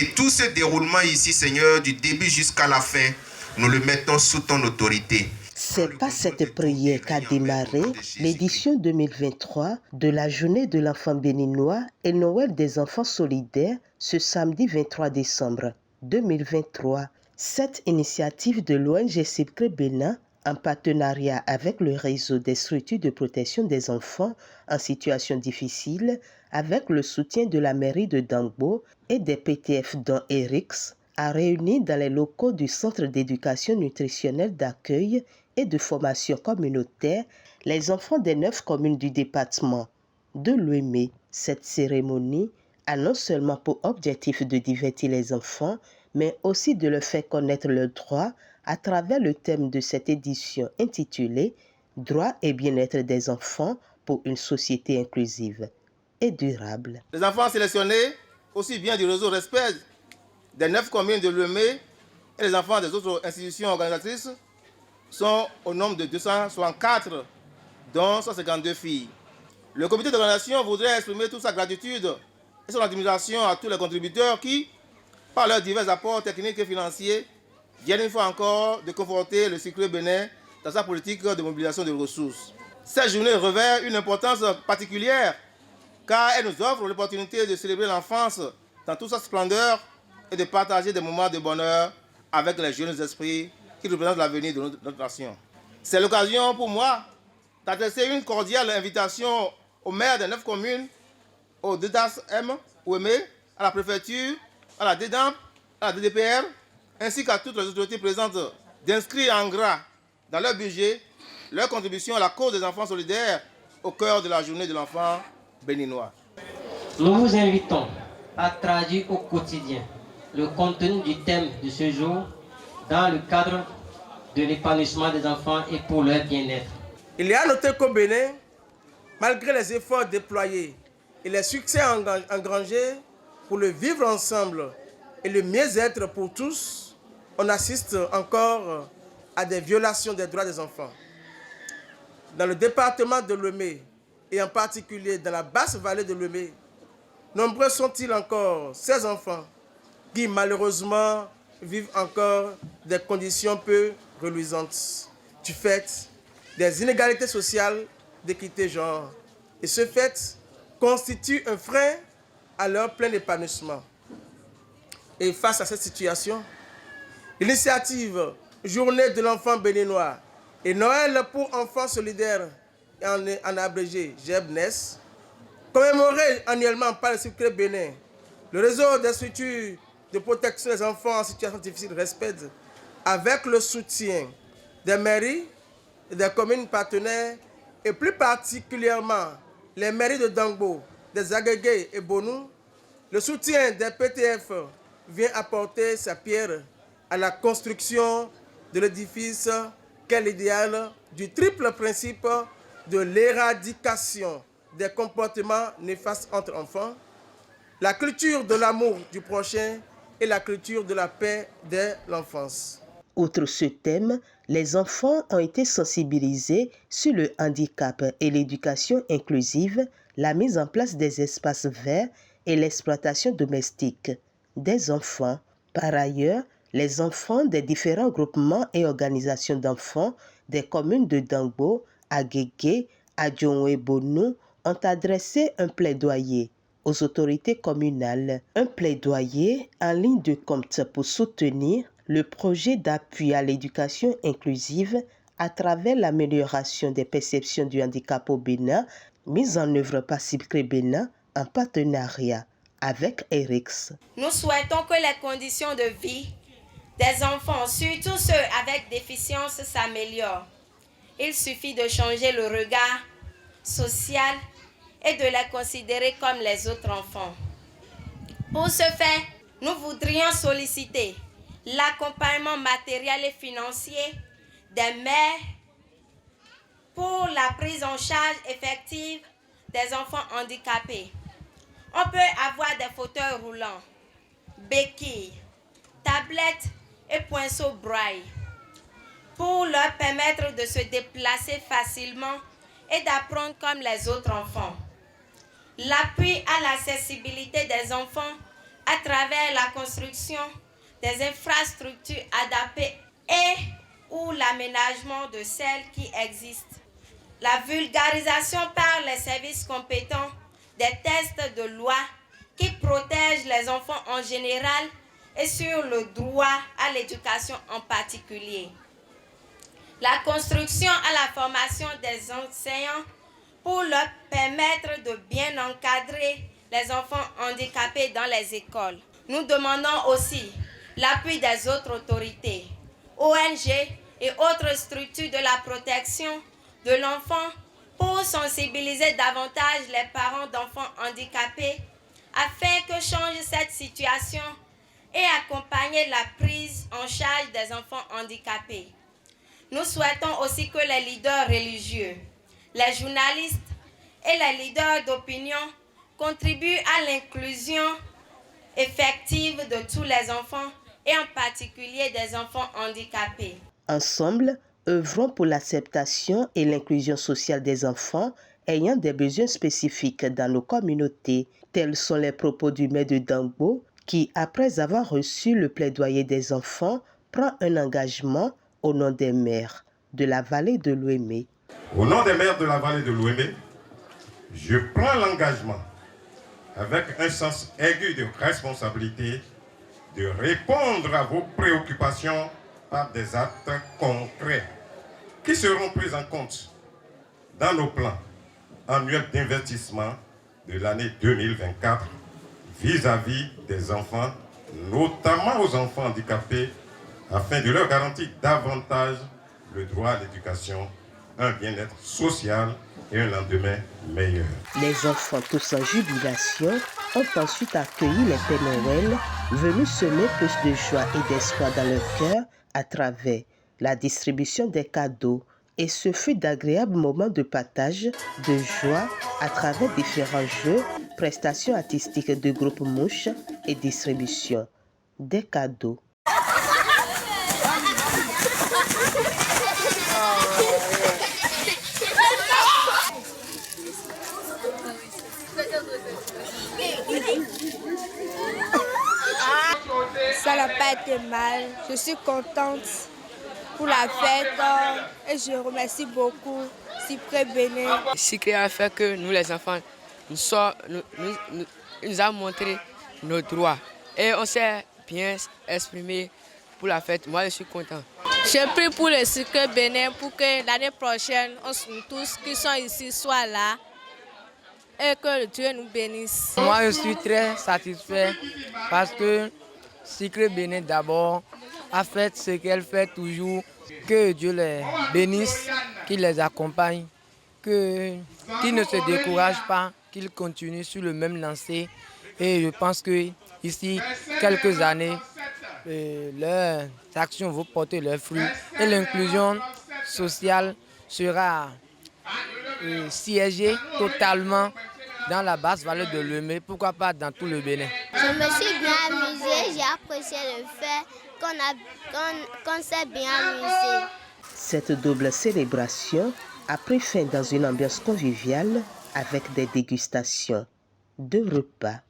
Et tout ce déroulement ici, Seigneur, du début jusqu'à la fin, nous le mettons sous ton autorité. C'est par cette prière qu'a démarré l'édition 2023 de la Journée de l'enfant béninois et Noël des enfants solidaires ce samedi 23 décembre 2023. Cette initiative de l'ONG Sipcré Bénin, en partenariat avec le réseau des structures de protection des enfants en situation difficile, avec le soutien de la mairie de Dangbo et des PTF dont ERIX, a réuni dans les locaux du Centre d'éducation nutritionnelle d'accueil et de formation communautaire les enfants des 9 communes du département de Lomé. Cette cérémonie a non seulement pour objectif de divertir les enfants, mais aussi de leur faire connaître leurs droits à travers le thème de cette édition intitulée « Droits et bien-être des enfants pour une société inclusive et durable ». Les enfants sélectionnés, aussi bien du réseau Respect des 9 communes de Lomé et les enfants des autres institutions organisatrices, sont au nombre de 264, dont 152 filles. Le comité d'organisation voudrait exprimer toute sa gratitude et son admiration à tous les contributeurs qui, par leurs divers apports techniques et financiers, viennent une fois encore de conforter le Sipcré Bénin dans sa politique de mobilisation de ressources. Cette journée revêt une importance particulière car elle nous offre l'opportunité de célébrer l'enfance dans toute sa splendeur et de partager des moments de bonheur avec les jeunes esprits qui représentent l'avenir de notre nation. C'est l'occasion pour moi d'adresser une cordiale invitation aux maires des 9 communes, au DDAS-M, Ouémé, à la préfecture, à la DEDAMP, à la DDPR, ainsi qu'à toutes les autorités présentes d'inscrire en gras dans leur budget leur contribution à la cause des enfants solidaires au cœur de la journée de l'enfant béninois. Nous vous invitons à traduire au quotidien le contenu du thème de ce jour dans le cadre de l'épanouissement des enfants et pour leur bien-être. Il est à noter qu'au Bénin, malgré les efforts déployés et les succès engrangés pour le vivre ensemble et le mieux-être pour tous, on assiste encore à des violations des droits des enfants. Dans le département de Lomé, et en particulier dans la basse vallée de Lomé, nombreux sont-ils encore ces enfants qui malheureusement vivent encore des conditions peu reluisantes du fait des inégalités sociales d'équité genre. Et ce fait constitue un frein à leur plein épanouissement. Et face à cette situation, l'initiative Journée de l'enfant béninois et Noël pour enfants solidaires en abrégé JEBNES, commémoré annuellement par le Sipcré Bénin, le réseau des structures de protection des enfants en situation difficile Respect, avec le soutien des mairies et des communes partenaires, et plus particulièrement les mairies de Dangbo, des Agégué et Bonou, le soutien des PTF vient apporter sa pierre à la construction de l'édifice qu'est l'idéal du triple principe de l'éradication des comportements néfastes entre enfants, la culture de l'amour du prochain et la culture de la paix dès l'enfance. Outre ce thème, les enfants ont été sensibilisés sur le handicap et l'éducation inclusive, la mise en place des espaces verts et l'exploitation domestique des enfants. Par ailleurs, les enfants des différents groupements et organisations d'enfants des communes de Dangbo, Agégué, Adjong et Bonou ont adressé un plaidoyer aux autorités communales. Un plaidoyer en ligne de compte pour soutenir le projet d'appui à l'éducation inclusive à travers l'amélioration des perceptions du handicap au Bénin, mise en œuvre par Sipcré Bénin en partenariat avec ERIX. Nous souhaitons que les conditions de vie des enfants, surtout ceux avec déficience, s'améliorent. Il suffit de changer le regard social et de les considérer comme les autres enfants. Pour ce faire, nous voudrions solliciter l'accompagnement matériel et financier des mères pour la prise en charge effective des enfants handicapés. On peut avoir des fauteuils roulants, béquilles, tablettes et pinceaux braille pour leur permettre de se déplacer facilement et d'apprendre comme les autres enfants. L'appui à l'accessibilité des enfants à travers la construction des infrastructures adaptées et ou l'aménagement de celles qui existent. La vulgarisation par les services compétents des textes de loi qui protègent les enfants en général et sur le droit à l'éducation en particulier. La construction à la formation des enseignants pour leur permettre de bien encadrer les enfants handicapés dans les écoles. Nous demandons aussi l'appui des autres autorités, ONG et autres structures de la protection de l'enfant pour sensibiliser davantage les parents d'enfants handicapés afin que change cette situation et accompagner la prise en charge des enfants handicapés. Nous souhaitons aussi que les leaders religieux, les journalistes et les leaders d'opinion contribuent à l'inclusion effective de tous les enfants et en particulier des enfants handicapés. Ensemble, œuvrons pour l'acceptation et l'inclusion sociale des enfants ayant des besoins spécifiques dans nos communautés. Tels sont les propos du maire de Dangbo qui, après avoir reçu le plaidoyer des enfants, prend un engagement au nom des maires de la vallée de l'Ouémé. Au nom des maires de la vallée de l'Ouémé, je prends l'engagement, avec un sens aigu de responsabilité, de répondre à vos préoccupations par des actes concrets qui seront pris en compte dans nos plans annuels d'investissement de l'année 2024 vis-à-vis des enfants, notamment aux enfants handicapés, afin de leur garantir davantage le droit à l'éducation, un bien-être social et un lendemain meilleur. Les enfants, tous en jubilation, ont ensuite accueilli les Pères Noël, venus semer plus de joie et d'espoir dans leur cœur à travers la distribution des cadeaux. Et ce fut d'agréables moments de partage, de joie, à travers différents jeux, prestations artistiques de groupe mouches et distribution des cadeaux. Ça n'a pas été mal. Je suis contente pour la fête et je remercie beaucoup Cyprès Bénin. Cyprès a fait que nous les enfants, nous a montré nos droits et on s'est bien exprimé pour la fête. Moi je suis content. Je prie pour le Cyprès Bénin pour que l'année prochaine, tous qui sont ici soient là et que Dieu nous bénisse. Moi je suis très satisfait parce que Cyprès Bénin d'abord a fait ce qu'elle fait toujours, que Dieu les bénisse, qu'il les accompagne, qu'ils ne se découragent pas, qu'ils continuent sur le même lancer. Et je pense que ici, quelques années, leurs actions vont porter leurs fruits et l'inclusion sociale sera siégée totalement dans la basse vallée de l'Ouémé, pourquoi pas dans tout le Bénin. Je me suis bien amusée, j'ai apprécié le fait qu'on s'est bien amusé. Cette double célébration a pris fin dans une ambiance conviviale avec des dégustations de repas.